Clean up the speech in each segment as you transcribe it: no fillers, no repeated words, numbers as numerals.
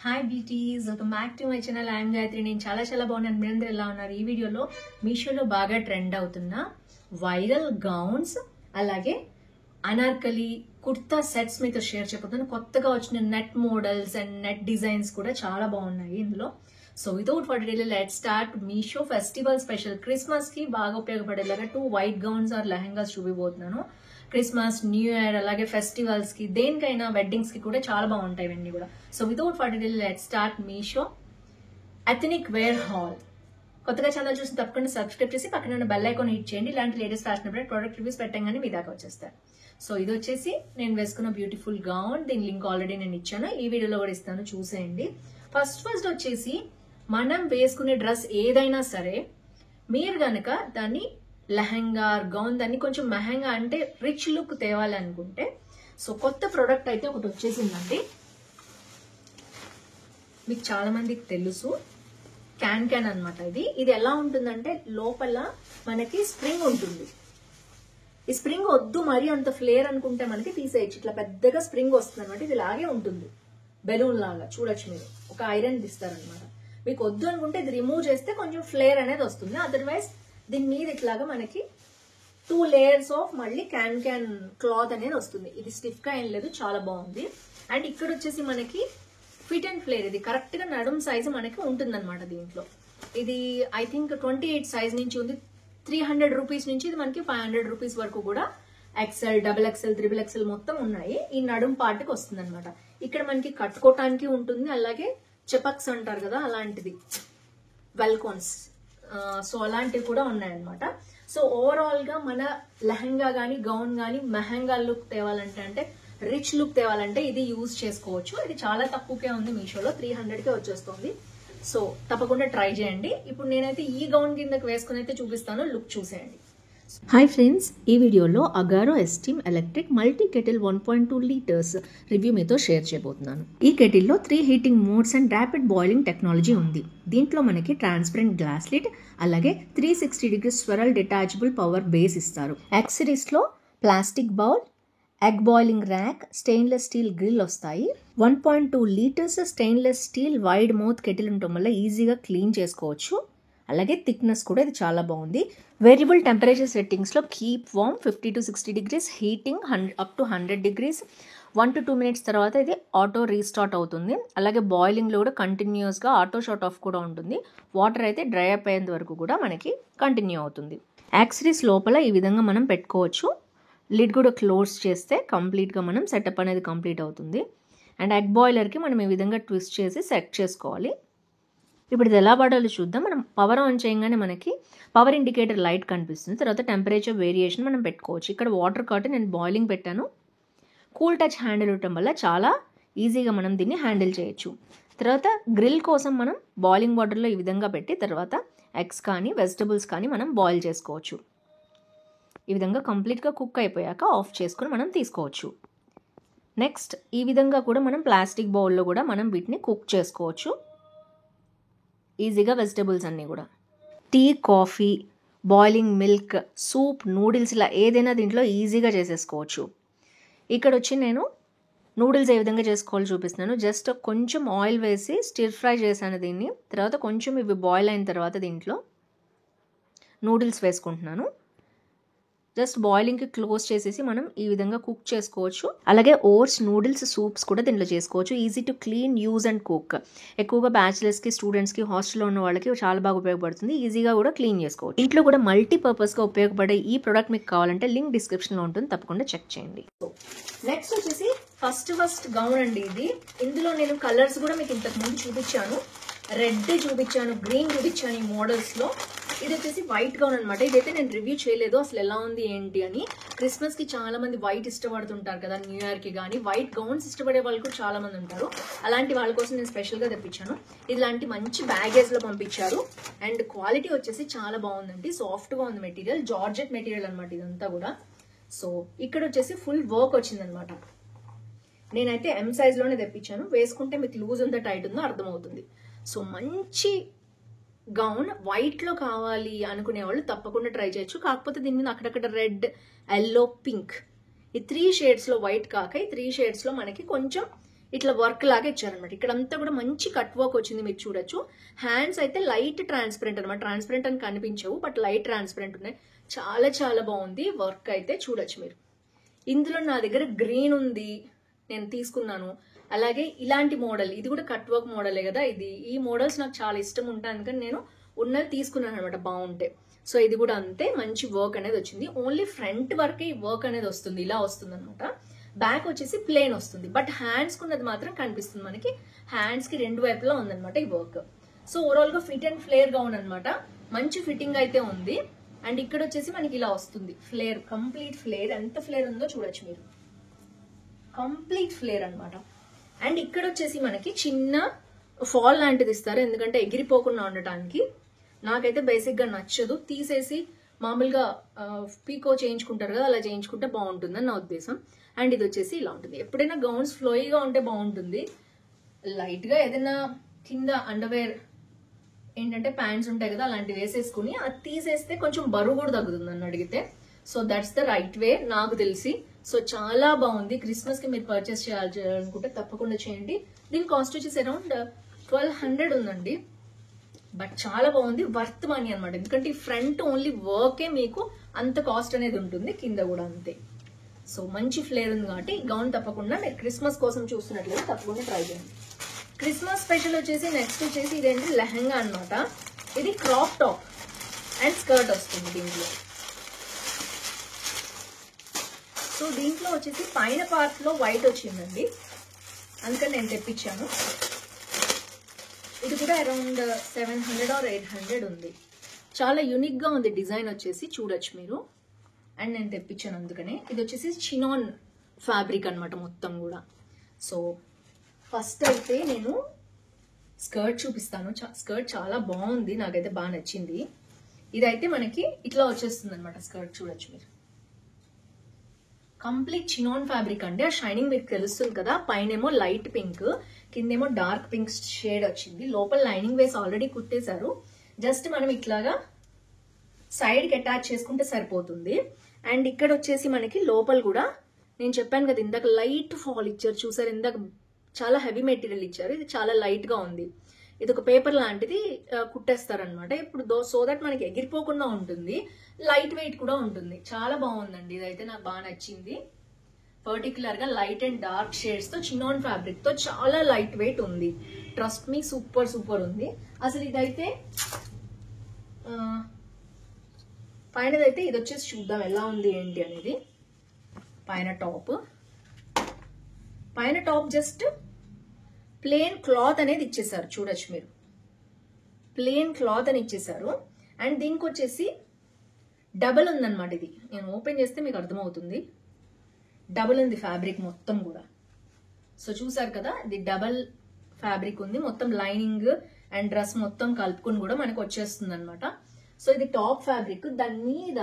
Hi beauties, welcome back to my channel. I'm Gayatri. నేను చాలా బాగున్నాను. మీరందరూ ఎలా ఉన్నారు? ఈ వీడియోలో మీషోలో బాగా ట్రెండ్ అవుతున్న వైరల్ గౌన్స్ అలాగే అనార్కలి కుర్తా సెట్స్ మీతో షేర్ చేయబోతున్నాను. కొత్తగా వచ్చిన net models and net designs కూడా చాలా బాగున్నాయి ఇందులో. So without for detail let's start. Meesho festival special Christmas కి బాగా ఉపయోగపడేలాగా 2 వైట్ గౌన్స్ ఆర్ లెహంగాస్ చూపిపోతున్నాను. క్రిస్మస్, న్యూ ఇయర్ అలాగే ఫెస్టివల్స్ కి, దేనికైనా వెడ్డింగ్స్ కి కూడా చాలా బాగుంటాయి ఇవన్నీ కూడా. So without for detail let's start. Meesho ethnic wear haul. కొత్తగా ఛానల్ చూసి తప్పకుండా సబ్స్క్రైబ్ చేసి పక్కన ఉన్న బెల్ ఐకాన్ హిట్ చేయండి. ఇలాంటి latest fashion update product reviews పెట్టంగానే మీ దాకా వచ్చేస్తాయి. సో ఇది వచ్చేసి నేను వేసుకున్న బ్యూటిఫుల్ గౌన్. దీని లింక్ ఆల్రెడీ నేను ఇచ్చాను, ఈ వీడియోలో కూడా ఇస్తాను, చూసేయండి. ఫస్ట్ వచ్చేసి మనం వేసుకునే డ్రెస్ ఏదైనా సరే మీరు గనక దాన్ని లెహంగా గౌన్ దాన్ని కొంచెం మెహంగా అంటే రిచ్ లుక్ తేవాలి అనుకుంటే, సో కొత్త ప్రోడక్ట్ అయితే ఒకటి వచ్చేసిందండి. మీకు చాలా మందికి తెలుసు, క్యాన్ అనమాట. ఇది ఎలా ఉంటుందంటే లోపల మనకి స్ప్రింగ్ ఉంటుంది. ఈ స్ప్రింగ్ వద్దు మరి అంత ఫ్లేర్ అనుకుంటే మనకి తీసేయచ్చు. ఇట్లా పెద్దగా స్ప్రింగ్ వస్తుంది అనమాట. ఇది ఇలాగే ఉంటుంది, బెలూన్ లాగా చూడొచ్చు. మీరు ఒక ఐరన్ తీస్తారనమాట. మీకు వద్దు అనుకుంటే ఇది రిమూవ్ చేస్తే కొంచెం ఫ్లేర్ అనేది వస్తుంది. అదర్వైజ్ దీని మీద ఇట్లాగా మనకి 2 లేయర్స్ ఆఫ్ మళ్ళీ క్యాన్ క్లాత్ అనేది వస్తుంది. ఇది స్టిఫ్ గా ఏం లేదు, చాలా బాగుంది. అండ్ ఇక్కడ వచ్చేసి మనకి ఫిట్ అండ్ ఫ్లేర్, ఇది కరెక్ట్ గా నడుం సైజ్ మనకి ఉంటుంది అనమాట. దీంట్లో ఇది ఐ థింక్ 28 సైజ్ నుంచి ఉంది. 300 రూపీస్ నుంచి ఇది మనకి 500 రూపీస్ వరకు కూడా XL, XXL, XXL మొత్తం ఉన్నాయి. ఈ నడుం పార్ట్కి వస్తుంది అనమాట. ఇక్కడ మనకి కట్టుకోవటానికి ఉంటుంది, అలాగే చెపక్స్ అంటారు కదా అలాంటిది, వెల్కోన్స్, సో అలాంటివి కూడా ఉన్నాయన్నమాట. సో ఓవరాల్ గా మన లెహంగా గానీ గౌన్ గానీ మెహంగా లుక్ తేవాలంటే, అంటే రిచ్ లుక్ తేవాలంటే ఇది యూజ్ చేసుకోవచ్చు. ఇది చాలా తక్కువకే ఉంది, మీషోలో 300కే వచ్చేస్తుంది. సో తప్పకుండా ట్రై చేయండి. ఇప్పుడు నేనైతే ఈ గౌన్ కిందకి వేసుకుని అయితే చూపిస్తాను, లుక్ చూసేయండి. హాయ్ ఫ్రెండ్స్, ఈ వీడియోలో Agaro Esteem electric multi kettle 1.2 litres review మీతో షేర్ చేయబోతున్నాను. ఈ కెటిల్లో 3 heating modes and rapid boiling technology ఉంది. దీంట్లో మనకి ట్రాన్స్పరెంట్ గ్లాస్ లిడ్ అలాగే 360 degree swirl detachable power base ఇస్తారు. యాక్సెసరీస్ లో plastic bowl, egg boiling rack, stainless steel grill వస్తాయి. 1.2 litres stainless steel wide mouth kettle ఉండటం వల్ల ఈజీగా క్లీన్ చేసుకోవచ్చు. అలాగే థిక్నెస్ కూడా ఇది చాలా బాగుంది. వేరియబుల్ టెంపరేచర్ సెట్టింగ్స్లో keep warm 50 to 60 degrees, heating up to 100 degrees. 1 to 2 minutes తర్వాత ఇది ఆటో రీస్టార్ట్ అవుతుంది. అలాగే బాయిలింగ్లో కూడా కంటిన్యూస్గా ఆటో షట్ ఆఫ్ కూడా ఉంటుంది. వాటర్ అయితే డ్రై అయిపోయేంత వరకు కూడా మనకి కంటిన్యూ అవుతుంది. యాక్సెసరీస్ లోపల ఈ విధంగా మనం పెట్టుకోవచ్చు. లిడ్ కూడా క్లోజ్ చేస్తే కంప్లీట్గా మనం సెటప్ అనేది కంప్లీట్ అవుతుంది. అండ్ ఎగ్ బాయిలర్కి మనం ఈ విధంగా ట్విస్ట్ చేసి సెట్ చేసుకోవాలి. ఇప్పుడు ఇది ఎలా వాడాలో చూద్దాం. మనం పవర్ ఆన్ చేయగానే మనకి పవర్ ఇండికేటర్ లైట్ కనిపిస్తుంది. తర్వాత టెంపరేచర్ వేరియేషన్ మనం పెట్టుకోవచ్చు. ఇక్కడ వాటర్ కాట్ నేను బాయిలింగ్ పెట్టాను. కూల్ టచ్ హ్యాండిల్ ఉండటం వల్ల చాలా ఈజీగా మనం దీన్ని హ్యాండిల్ చేయొచ్చు. తర్వాత గ్రిల్ కోసం మనం బాయిలింగ్ వాటర్లో ఈ విధంగా పెట్టి తర్వాత ఎగ్స్ కానీ వెజిటబుల్స్ కానీ మనం బాయిల్ చేసుకోవచ్చు. ఈ విధంగా కంప్లీట్గా కుక్ అయిపోయాక ఆఫ్ చేసుకుని మనం తీసుకోవచ్చు. నెక్స్ట్ ఈ విధంగా కూడా మనం ప్లాస్టిక్ బౌల్లో కూడా మనం వీటిని కుక్ చేసుకోవచ్చు ఈజీగా. వెజిటబుల్స్ అన్నీ కూడా tea, coffee, boiling milk, soup, noodles ఇలా ఏదైనా దీంట్లో ఈజీగా చేసేసుకోవచ్చు. ఇక్కడ వచ్చి నేను నూడిల్స్ ఏ విధంగా చేసుకోవాలో చూపిస్తున్నాను. జస్ట్ కొంచెం ఆయిల్ వేసి స్టిర్ ఫ్రై చేశాను దీన్ని. తర్వాత కొంచెం ఇవి బాయిల్ అయిన తర్వాత దీంట్లో నూడిల్స్ వేసుకుంటున్నాను. జస్ట్ బాయిలింగ్కి క్లోజ్ చేసేసి మనం ఈ విధంగా కుక్ చేసుకోవచ్చు. అలాగే ఓట్స్, నూడిల్స్, సూప్స్ కూడా దీంట్లో చేసుకోవచ్చు. Easy to clean, use and cook. ఎక్కువగా బ్యాచిలర్స్కి, స్టూడెంట్స్కి, హాస్టల్లో ఉన్న వాళ్ళకి చాలా బాగా ఉపయోగపడుతుంది. ఈజీగా కూడా క్లీన్ చేసుకోవచ్చు. ఇంట్లో కూడా మల్టీపర్పస్గా ఉపయోగపడే ఈ ప్రోడక్ట్ మీకు కావాలంటే లింక్ డిస్క్రిప్షన్లో ఉంటుంది, తప్పకుండా చెక్ చేయండి. నెక్స్ట్ వచ్చేసి ఫస్ట్ గౌన్ అండి ఇది. ఇందులో నేను కలర్స్ కూడా మీకు ఇంతకు ముందు చూపించాను. రెడ్ చూపించాను, గ్రీన్ చూపించాను ఈ మోడల్స్ లో. ఇది వచ్చేసి వైట్ గౌన్ అనమాట. ఇదైతే నేను రివ్యూ చేయలేదు అసలు ఎలా ఉంది ఏంటి అని. క్రిస్మస్ కి చాలా మంది వైట్ ఇష్టపడుతుంటారు కదా, న్యూ ఇయర్ కి కానీ వైట్ గౌన్స్ ఇష్టపడే వాళ్ళు కూడా చాలా మంది ఉంటారు. అలాంటి వాళ్ళ కోసం నేను స్పెషల్ గా తెప్పించాను. ఇలాంటి మంచి బ్యాగేజ్ లో పంపించారు. అండ్ క్వాలిటీ వచ్చేసి చాలా బాగుందండి, సాఫ్ట్ గా ఉంది మెటీరియల్. జార్జెట్ మెటీరియల్ అనమాట ఇదంతా కూడా. సో ఇక్కడ వచ్చేసి ఫుల్ వర్క్ వచ్చింది అనమాట. నేనైతే M సైజ్ లోనే తెప్పించాను. వేసుకుంటే మీకు లూజ్ ఉందో టైట్ ఉందో అర్థమవుతుంది. సో మంచి గౌన్ వైట్ లో కావాలి అనుకునే వాళ్ళు తప్పకుండా ట్రై చేయొచ్చు. కాకపోతే దీని మీద అక్కడక్కడ రెడ్, ఎల్లో, పింక్, ఈ 3 షేడ్స్ లో వైట్ కాక ఈ 3 షేడ్స్ లో మనకి కొంచెం ఇట్లా వర్క్ లాగా ఇచ్చారనమాట. ఇక్కడంతా కూడా మంచి కట్ వర్క్ వచ్చింది, మీరు చూడొచ్చు. హ్యాండ్స్ అయితే లైట్ ట్రాన్స్పరెంట్ అనమాట, ట్రాన్స్పరెంట్ అని కనిపించవు బట్ లైట్ ట్రాన్స్పరెంట్ ఉన్నాయి. చాలా చాలా బాగుంది వర్క్ అయితే, చూడొచ్చు మీరు. ఇందులో నా దగ్గర గ్రీన్ ఉంది, నేను తీసుకున్నాను. అలాగే ఇలాంటి మోడల్, ఇది కూడా కట్ వర్క్ మోడలే కదా ఇది. ఈ మోడల్స్ నాకు చాలా ఇష్టం ఉంటాయి, అందుకని నేను ఉన్నది తీసుకున్నాను అనమాట బాగుంటే. సో ఇది కూడా అంతే, మంచి వర్క్ అనేది వచ్చింది. ఓన్లీ ఫ్రంట్ వరకే ఈ వర్క్ అనేది వస్తుంది, ఇలా వస్తుంది అనమాట. బ్యాక్ వచ్చేసి ప్లేన్ వస్తుంది, బట్ హ్యాండ్స్ కున్నది మాత్రం కనిపిస్తుంది మనకి. హ్యాండ్స్ కి రెండు వైపులా ఉందన్నమాట ఈ వర్క్. సో ఓవరాల్ గా ఫిట్ అండ్ ఫ్లేర్ గౌన్ అనమాట, మంచి ఫిట్టింగ్ అయితే ఉంది. అండ్ ఇక్కడ వచ్చేసి మనకి ఇలా వస్తుంది ఫ్లేర్, కంప్లీట్ ఫ్లేర్. ఎంత ఫ్లేర్ ఉందో చూడొచ్చు మీరు, కంప్లీట్ ఫ్లేర్ అనమాట. అండ్ ఇక్కడ వచ్చేసి మనకి చిన్న ఫాల్ లాంటిది ఇస్తారు, ఎందుకంటే ఎగిరిపోకుండా ఉండటానికి. నాకైతే బేసిక్ గా నచ్చదు, తీసేసి మామూలుగా పీకో చేయించుకుంటారు కదా, అలా చేయించుకుంటే బాగుంటుందని నా ఉద్దేశం. అండ్ ఇది వచ్చేసి ఇలా ఉంటుంది. ఎప్పుడైనా గౌన్స్ ఫ్లోయిగా ఉంటే బాగుంటుంది, లైట్ గా ఏదైనా కింద అండర్వేర్ ఏంటంటే ప్యాంట్స్ ఉంటాయి కదా, అలాంటివి వేసేసుకుని అది తీసేస్తే కొంచెం బరువు కూడా తగ్గుతుంది నన్ను అడిగితే. So that's the right way నాకు తెలిసి. సో చాలా బాగుంది, క్రిస్మస్ కి మీరు పర్చేస్ చేయాలనుకుంటే తప్పకుండా చేయండి. దీని కాస్ట్ వచ్చేసి అరౌండ్ 1200 ఉందండి, బట్ చాలా బాగుంది, వర్త్ మనీ అనమాట. ఎందుకంటే ఈ ఫ్రంట్ ఓన్లీ వర్కే మీకు అంత కాస్ట్ అనేది ఉంటుంది, కింద కూడా అంతే. సో మంచి ఫ్లేర్ ఉంది కాబట్టి ఈ గౌన్ తప్పకుండా మీరు క్రిస్మస్ కోసం చూస్తున్నట్లయితే తప్పకుండా ట్రై చేయండి. క్రిస్మస్ స్పెషల్ వచ్చేసి నెక్స్ట్ వచ్చేసి ఇదేంటి లెహంగా అనమాట. ఇది క్రాప్ టాప్ అండ్ స్కర్ట్ వస్తుంది దీంట్లో. సో దీంట్లో వచ్చేసి పైన పార్ట్ లో వైట్ వచ్చిందండి, అందుకని నేను తెప్పించాను. ఇది కూడా అరౌండ్ 700 or 800 ఉంది. చాలా యూనిక్ గా ఉంది డిజైన్ వచ్చేసి, చూడొచ్చు మీరు. అండ్ నేను తెప్పించాను అందుకనే. ఇది వచ్చేసి చినాన్ ఫ్యాబ్రిక్ అనమాట మొత్తం కూడా. సో ఫస్ట్ అయితే నేను స్కర్ట్ చూపిస్తాను. స్కర్ట్ చాలా బాగుంది, నాకైతే బాగా నచ్చింది. ఇదైతే మనకి ఇట్లా వచ్చేస్తుంది అనమాట స్కర్ట్, చూడొచ్చు మీరు. కంప్లీట్ చినాన్ ఫ్యాబ్రిక్ అండి, ఆ షైనింగ్ మీకు తెలుస్తుంది కదా. పైనేమో లైట్ పింక్, కిందేమో డార్క్ పింక్ షేడ్ వచ్చింది. లోపల లైనింగ్ వేసి ఆల్రెడీ కుట్టేశారు, జస్ట్ మనం ఇట్లాగా సైడ్ కి అటాచ్ చేసుకుంటే సరిపోతుంది. అండ్ ఇక్కడ వచ్చేసి మనకి లోపల కూడా నేను చెప్పాను కదా ఇందాక లైట్ ఫాల్ ఇచ్చారు, చూసారు. ఇందాక చాలా హెవీ మెటీరియల్ ఇచ్చారు, ఇది చాలా లైట్ గా ఉంది. ఇది ఒక పేపర్ లాంటిది కుట్టేస్తారనమాట. ఇప్పుడు సో దట్ మనకి ఎగిరిపోకుండా ఉంటుంది, లైట్ వెయిట్ కూడా ఉంటుంది. చాలా బాగుందండి, ఇదైతే నాకు బాగా నచ్చింది. పర్టికులర్ గా లైట్ అండ్ డార్క్ షేడ్స్ తో చినాన్ ఫ్యాబ్రిక్ తో చాలా లైట్ వెయిట్ ఉంది. ట్రస్ట్ మీ, సూపర్ సూపర్ ఉంది అసలు. ఇదైతే పైనదైతే ఇది వచ్చేసి చూద్దాం ఎలా ఉంది ఏంటి అనేది. పైన టాప్ జస్ట్ ప్లేన్ క్లాత్ అనేది ఇచ్చేసారు, చూడొచ్చు మీరు. ప్లేన్ క్లాత్ అని ఇచ్చేసారు. అండ్ దీనికి వచ్చేసి డబల్ ఉందన్నమాట. ఇది నేను ఓపెన్ చేస్తే మీకు అర్థమవుతుంది, డబల్ ఉంది ఫ్యాబ్రిక్ మొత్తం కూడా. సో చూసారు కదా, ఇది డబల్ ఫ్యాబ్రిక్ ఉంది మొత్తం, లైనింగ్ అండ్ డ్రెస్ మొత్తం కలుపుకుని కూడా మనకు వచ్చేస్తుంది అనమాట. సో ఇది టాప్ ఫ్యాబ్రిక్, దాని మీద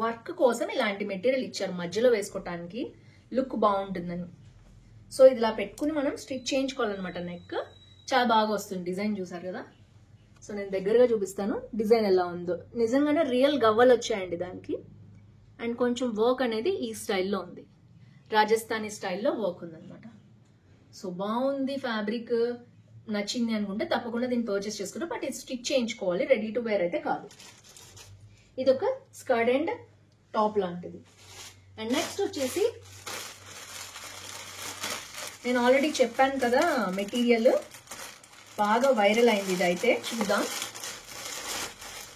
వర్క్ కోసం ఇలాంటి మెటీరియల్ ఇచ్చారు మధ్యలో వేసుకోవటానికి, లుక్ బాగుంటుందని. సో ఇది ఇలా పెట్టుకుని మనం స్టిచ్ చేయించుకోవాలన్నమాట. నెక్ చాలా బాగా వస్తుంది, డిజైన్ చూసారు కదా. సో నేను దగ్గరగా చూపిస్తాను డిజైన్ ఎలా ఉందో. నిజంగానే రియల్ గవ్వలు వచ్చాయండి దానికి. అండ్ కొంచెం వర్క్ అనేది ఈ స్టైల్లో ఉంది, రాజస్థానీ స్టైల్లో వర్క్ ఉందన్నమాట. సో బాగుంది ఫ్యాబ్రిక్, నచ్చింది అనుకుంటే తప్పకుండా దీన్ని పర్చేస్ చేసుకుంటాం. బట్ ఇది స్టిచ్ చేయించుకోవాలి, రెడీ టు వేర్ అయితే కాదు. ఇది ఒక స్కర్ట్ అండ్ టాప్ లాంటిది. అండ్ నెక్స్ట్ వచ్చేసి నేను ఆల్రెడీ చెప్పాను కదా, మెటీరియల్ బాగా వైరల్ అయింది. ఇదైతే చూద్దాం,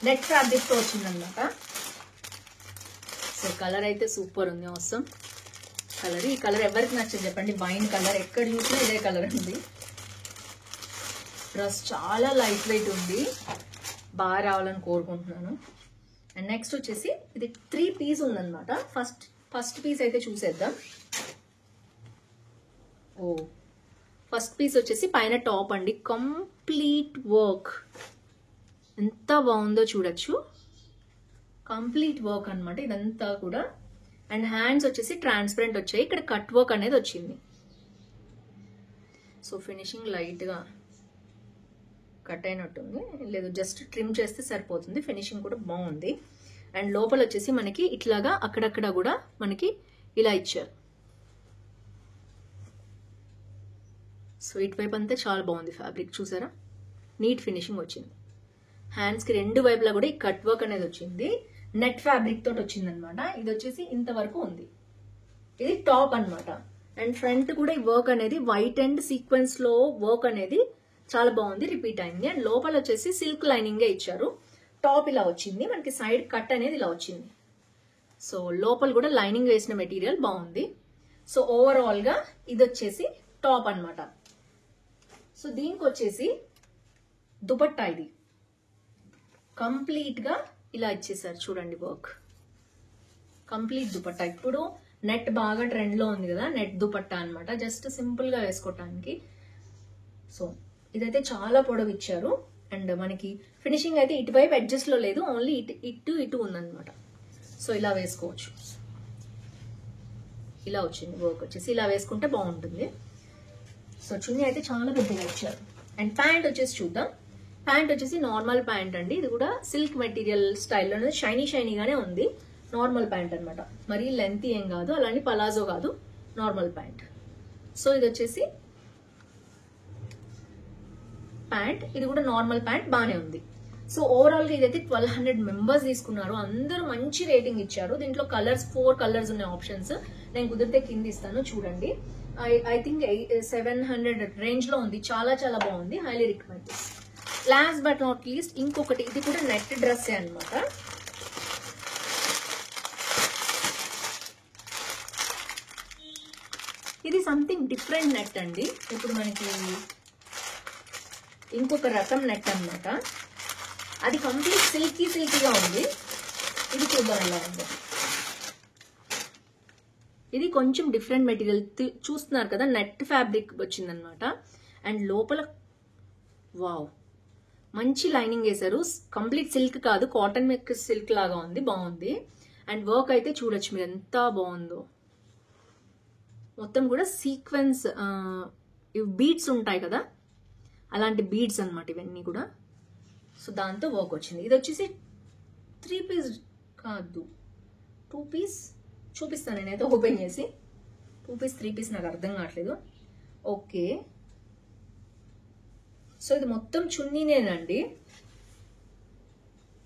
నెట్ ఫ్యాబ్రిక్ తో వచ్చిందన్నమాట. సో కలర్ అయితే సూపర్ ఉంది, అవసరం కలర్. ఈ కలర్ ఎవరికి నచ్చదు చెప్పండి, వైన్ కలర్, ఎక్కడ చూసినా ఇదే కలర్ ఉంది. డ్రెస్ చాలా లైట్ వెయిట్ ఉంది, బాగా రావాలని కోరుకుంటున్నాను. అండ్ నెక్స్ట్ వచ్చేసి ఇది 3 పీస్ ఉందన్నమాట. ఫస్ట్ పీస్ అయితే చూసేద్దాం. ఫస్ట్ పీస్ వచ్చేసి పైన టాప్ అండి, కంప్లీట్ వర్క్ ఎంత బాగుందో చూడొచ్చు. కంప్లీట్ వర్క్ అనమాట ఇదంతా కూడా. అండ్ హ్యాండ్స్ వచ్చేసి ట్రాన్స్పరెంట్ వచ్చాయి, ఇక్కడ కట్ వర్క్ అనేది వచ్చింది. సో ఫినిషింగ్ లైట్ గా కట్ అయినట్టుంది, లేదు జస్ట్ ట్రిమ్ చేస్తే సరిపోతుంది. ఫినిషింగ్ కూడా బాగుంది. అండ్ లోపల వచ్చేసి మనకి ఇట్లాగా అక్కడక్కడ కూడా మనకి ఇలా ఇచ్చారు. సో ఇటువైపు అంతా చాలా బాగుంది ఫ్యాబ్రిక్, చూసారా నీట్ ఫినిషింగ్ వచ్చింది. హ్యాండ్స్కి రెండు వైపులా కూడా ఈ కట్ వర్క్ అనేది వచ్చింది, నెట్ ఫ్యాబ్రిక్ తోటి వచ్చింది అనమాట. ఇది వచ్చేసి ఇంతవరకు ఉంది, ఇది టాప్ అన్నమాట. అండ్ ఫ్రంట్ కూడా ఈ వర్క్ అనేది వైట్ అండ్ సీక్వెన్స్ లో వర్క్ అనేది చాలా బాగుంది, రిపీట్ అయింది. అండ్ లోపల వచ్చేసి సిల్క్ లైనింగ్ ఇచ్చారు. టాప్ ఇలా వచ్చింది, మనకి సైడ్ కట్ అనేది ఇలా వచ్చింది. సో లోపల కూడా లైనింగ్ వేసిన మెటీరియల్ బాగుంది. సో ఓవరాల్ గా ఇది వచ్చేసి టాప్ అన్నమాట. సో దీనికి వచ్చేసి దుపట్టా, ఇది కంప్లీట్ గా ఇలా ఇచ్చేసారు చూడండి వర్క్, కంప్లీట్ దుపట్టా. ఇప్పుడు నెట్ బాగా ట్రెండ్ లో ఉంది కదా, నెట్ దుపట్టా అన్నమాట, జస్ట్ సింపుల్ గా వేసుకోవటానికి. సో ఇదైతే చాలా పొడవు ఇచ్చారు. అండ్ మనకి ఫినిషింగ్ అయితే ఇటువైపు అడ్జస్ట్ లో లేదు, ఓన్లీ ఇటు ఉందన్నమాట. సో ఇలా వేసుకోవచ్చు, ఇలా వచ్చింది వర్క్ వచ్చేసి, ఇలా వేసుకుంటే బాగుంటుంది. సో చున్నీ అయితే చాలా పెద్దగా ఇచ్చారు. అండ్ ప్యాంట్ వచ్చేసి చూద్దాం. ప్యాంట్ వచ్చేసి నార్మల్ ప్యాంట్ అండి, ఇది కూడా సిల్క్ మెటీరియల్ స్టైల్లో షైనీగానే ఉంది. నార్మల్ ప్యాంట్ అనమాట, మరీ లెంత్ ఏం కాదు, అలాంటి పలాజో కాదు, నార్మల్ ప్యాంట్. సో ఇది వచ్చేసి ప్యాంట్, ఇది కూడా నార్మల్ ప్యాంట్, బాగానే ఉంది. సో ఓవరాల్ గా ఇదైతే 1200 మెంబర్స్ తీసుకున్నారు, అందరూ మంచి రేటింగ్ ఇచ్చారు. దీంట్లో కలర్స్ 4 కలర్స్ ఉన్నాయి ఆప్షన్స్, నేను కుదిరితే కింద ఇస్తాను చూడండి. ఐ థింక్ 700 రేంజ్ లో ఉంది, చాలా చాలా బాగుంది, highly recommend. Last but not least ఇంకొకటి, ఇది కూడా నెట్ డ్రెస్ అన్నమాట. ఇది సంథింగ్ డిఫరెంట్ నెట్ అండి, ఇప్పుడు మనకి ఇంకొక రకం నెట్ అన్నమాట. అది కంప్లీట్ సిల్కీగా ఉంది. ఇది చూద్దాం ఎలా ఉంది. ఇది కొంచెం డిఫరెంట్ మెటీరియల్ చూస్తున్నారు కదా, నెట్ ఫ్యాబ్రిక్ వచ్చిందనమాట. అండ్ లోపల వావ్ మంచి లైనింగ్ వేశారు, కంప్లీట్ సిల్క్ కాదు, కాటన్ మిక్స్ సిల్క్ లాగా ఉంది, బాగుంది. అండ్ వర్క్ అయితే చూడొచ్చు మీరు ఎంత బాగుందో, మొత్తం కూడా సీక్వెన్స్ బీడ్స్ ఉంటాయి కదా, అలాంటి బీడ్స్ అన్నమాట ఇవన్నీ కూడా. సో దాంతో వర్క్ వచ్చింది. ఇది వచ్చేసి 3 పీస్ కాదు, 2 పీస్ చూపిస్తాను నేనైతే ఓపెన్ చేసి. 2 పీస్ 3 పీస్ నాకు అర్థం కావట్లేదు. ఓకే, సో ఇది మొత్తం చున్నీనేనండి,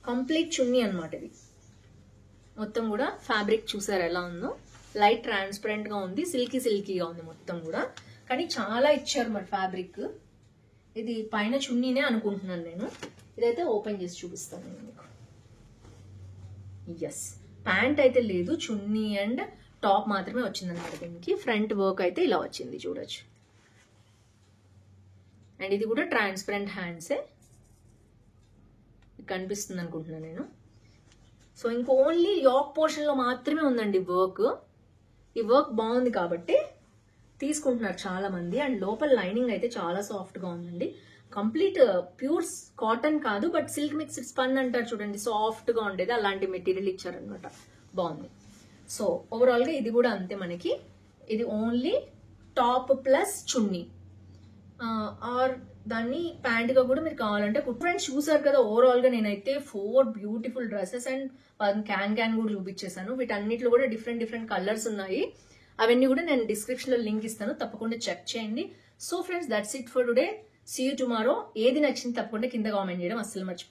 కంప్లీట్ చున్నీ అనమాట. ఇది మొత్తం కూడా ఫ్యాబ్రిక్ చూసారు ఎలా ఉందో, లైట్ ట్రాన్స్పరెంట్ గా ఉంది, సిల్కీగా ఉంది మొత్తం కూడా. కానీ చాలా ఇచ్చారు మరి ఫ్యాబ్రిక్. ఇది పైన చున్నీనే అనుకుంటున్నాను నేను. ఇదైతే ఓపెన్ చేసి చూపిస్తాను నేను మీకు. ఎస్, ప్యాంట్ అయితే లేదు, చున్నీ అండ్ టాప్ మాత్రమే వచ్చిందన్నమాట. దీనికి ఫ్రంట్ వర్క్ అయితే ఇలా వచ్చింది చూడొచ్చు. అండ్ ఇది కూడా ట్రాన్స్పరెంట్ హ్యాండ్సే కనిపిస్తుంది అనుకుంటున్నాను నేను. సో ఇంకో ఓన్లీ యాక్ పోర్షన్ లో మాత్రమే ఉందండి వర్క్. ఈ వర్క్ బాగుంది కాబట్టి తీసుకుంటున్నారు చాలా మంది. అండ్ లోపల లైనింగ్ అయితే చాలా సాఫ్ట్ గా ఉందండి, కంప్లీట్ ప్యూర్ కాటన్ కాదు, బట్ సిల్క్ మిక్స్డ్ స్పన్ అంటారు చూడండి, సాఫ్ట్ గా ఉండేది, అలాంటి మెటీరియల్ ఇచ్చారనమాట, బాగుంది. సో ఓవరాల్ గా ఇది కూడా అంతే మనకి. ఇది ఓన్లీ టాప్ ప్లస్ చున్నీ, ఆర్ దాన్ని ప్యాంట్ గా కూడా మీరు కావాలంటే ఫ్రెండ్స్ చూసారు కదా. ఓవరాల్ గా నేనైతే 4 బ్యూటిఫుల్ డ్రెస్సెస్ అండ్ క్యాన్ కూడా చూపించేశాను. వీటన్నిటిలో కూడా డిఫరెంట్ కలర్స్ ఉన్నాయి. అవన్నీ కూడా నేను డిస్క్రిప్షన్ లో లింక్ ఇస్తాను, తప్పకుండా చెక్ చేయండి. So friends, that's it for today. See you tomorrow. ఏది నచ్చింది తప్పకుండా కింద కామెంట్ చేయడం అస్సలు మర్చిపోండి.